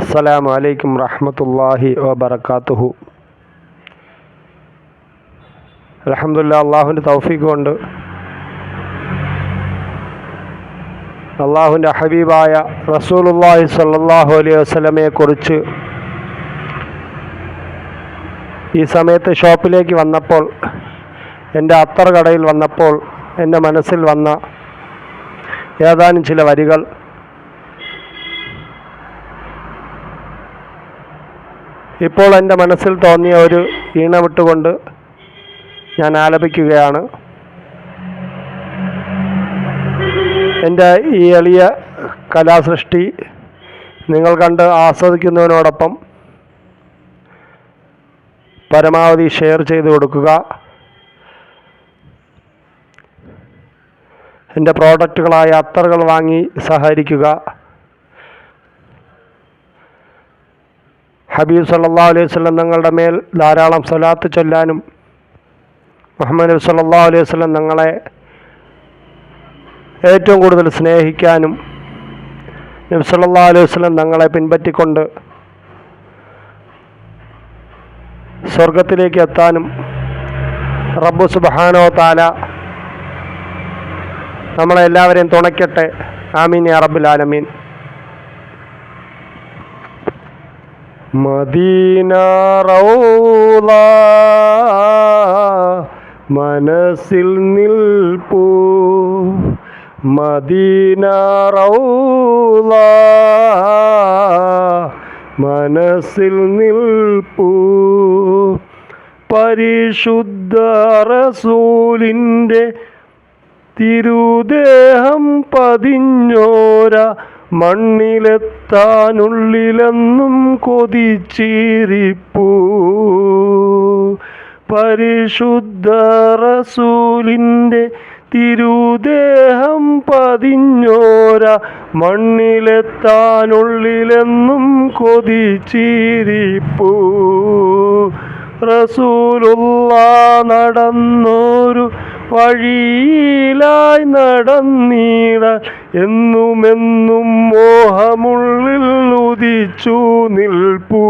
അസ്സലാമു അലൈക്കും റഹ്മത്തുള്ളാഹി വബറകാതുഹു. അൽഹംദുലില്ലാഹ്, അള്ളാഹുവിൻ്റെ തൗഫീഖ് കൊണ്ട് അള്ളാഹുവിൻ്റെ ഹബീബായ റസൂലുള്ളാഹി സ്വല്ലല്ലാഹു അലൈഹി വസല്ലമയെ കുറിച്ച് ഈ സമയത്ത് ഷോപ്പിലേക്ക് വന്നപ്പോൾ, എൻ്റെ അത്തർ കടയിൽ വന്നപ്പോൾ എൻ്റെ മനസ്സിൽ വന്ന ഏതാനും ചില വരികൾ ഇപ്പോൾ എൻ്റെ മനസ്സിൽ തോന്നിയ ഒരു ഈണമിട്ടുകൊണ്ട് ഞാൻ ആലപിക്കുകയാണ്. എൻ്റെ ഈ എളിയ കലാസൃഷ്ടി നിങ്ങൾ കണ്ട് ആസ്വദിക്കുന്നതിനോടൊപ്പം പരമാവധി ഷെയർ ചെയ്ത് കൊടുക്കുക. എൻ്റെ പ്രോഡക്റ്റുകളായ അത്തറുകൾ വാങ്ങി സഹകരിക്കുക. ഹബീബ് സല്ലല്ലാഹു അലൈഹി വസല്ലം തങ്ങളുടെ മേൽ ധാരാളം സ്വലാത്ത് ചൊല്ലാനും മുഹമ്മദ് നബി സല്ലല്ലാഹു അലൈഹി വസല്ലം തങ്ങളെ ഏറ്റവും കൂടുതൽ സ്നേഹിക്കാനും നബി സല്ലല്ലാഹു അലൈഹി വസല്ലം തങ്ങളെ പിൻപറ്റിക്കൊണ്ട് സ്വർഗത്തിലേക്ക് എത്താനും റബ്ബ് സുബ്ഹാനഹു വ തആല നമ്മളെ എല്ലാവരെയും തുണയ്ക്കട്ടെ. ആമീൻ യാ റബ്ബൽ ആലമീൻ. മദീന റൗള മനസ്സിൽ നിൽപ്പൂ, മദീന റൗള മനസ്സിൽ നിൽപ്പൂ, പരിശുദ്ധ റസൂലിൻ്റെ തിരുദേഹം പതിഞ്ഞോര മണ്ണിലെത്താനുള്ളിലെന്നും കൊതിച്ചിരിപ്പൂ, പരിശുദ്ധ റസൂലിൻ്റെ തിരുദേഹം പതിഞ്ഞോര മണ്ണിലെത്താനുള്ളിലെന്നും കൊതിച്ചിരിപ്പൂ, റസൂലുള്ളാഹ് നടന്നോരു വഴിയിലായി നടന്നീടാൻ എന്നുമെന്നും മോഹമുള്ളിൽ ഉദിച്ചു നിൽപ്പൂ,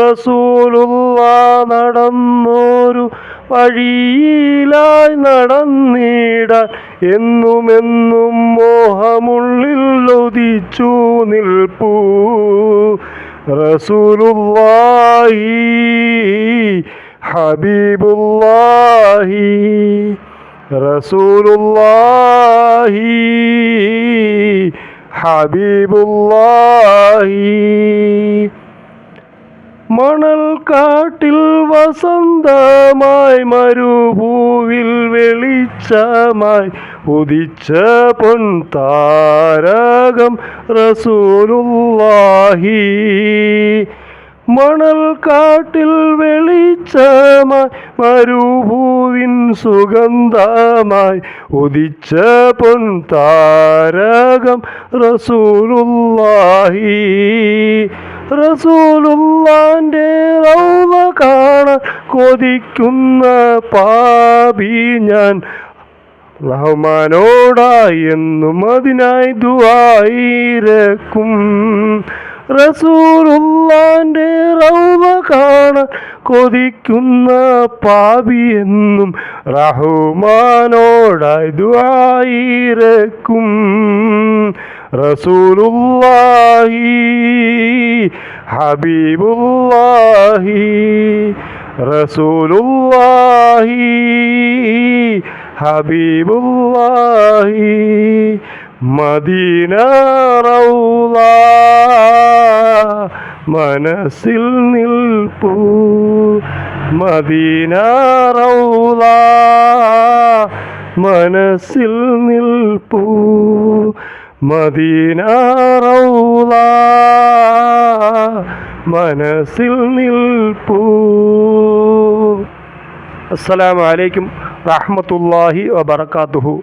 റസൂലുള്ളാഹ് നടന്നോരു വഴിയിലായി നടന്നീടാൻ എന്നുമെന്നും മോഹമുള്ളിൽ ഉദിച്ചു നിൽപ്പൂ, റസൂലുള്ളാഹി ഹബീബുല്ലാഹി റസൂലുള്ളാഹി ഹബീബുല്ലാഹി. മണൽ കാട്ടിൽ വസന്തമായി മരുഭൂവിൽ വെളിച്ചമായി ഉദിച്ച പൊൻതാരകം റസൂലുള്ളാഹി, മണൽ കാട്ടിൽ വെളിച്ചമായി മരുഭൂവിൻ സുഗന്ധമായി ഉദിച്ച പൊൻതാരകം റസൂലുള്ളാഹി, റസൂലുള്ളാന്റെ റൗള കാണാൻ കൊതിക്കുന്ന പാപി ഞാൻ, റഹ്മാനോടായി എന്നും അതിനായി ദുആയിരക്കും, റസൂലുള്ളാന്റെ റൗള കാണാൻ കൊതിക്കുന്ന പാപി എന്നും റഹ്മാനോടായി ദുആയിരക്കും, റസൂലുള്ളാഹി ഹബീബുല്ലാഹി റസൂലുള്ളാഹി ഹബീബുല്ലാഹി. മദീന റൗള മനസ്സിൽ നിൽപ്പൂ, മദീന റൗള മനസ്സിൽ നിൽപ്പൂ, മദീന റൗള മനസ്സിൽ നിൽപ്പൂ. അസ്സലാമു അലൈക്കും റഹ്മത്തുള്ളാഹി വബറകാതുഹു.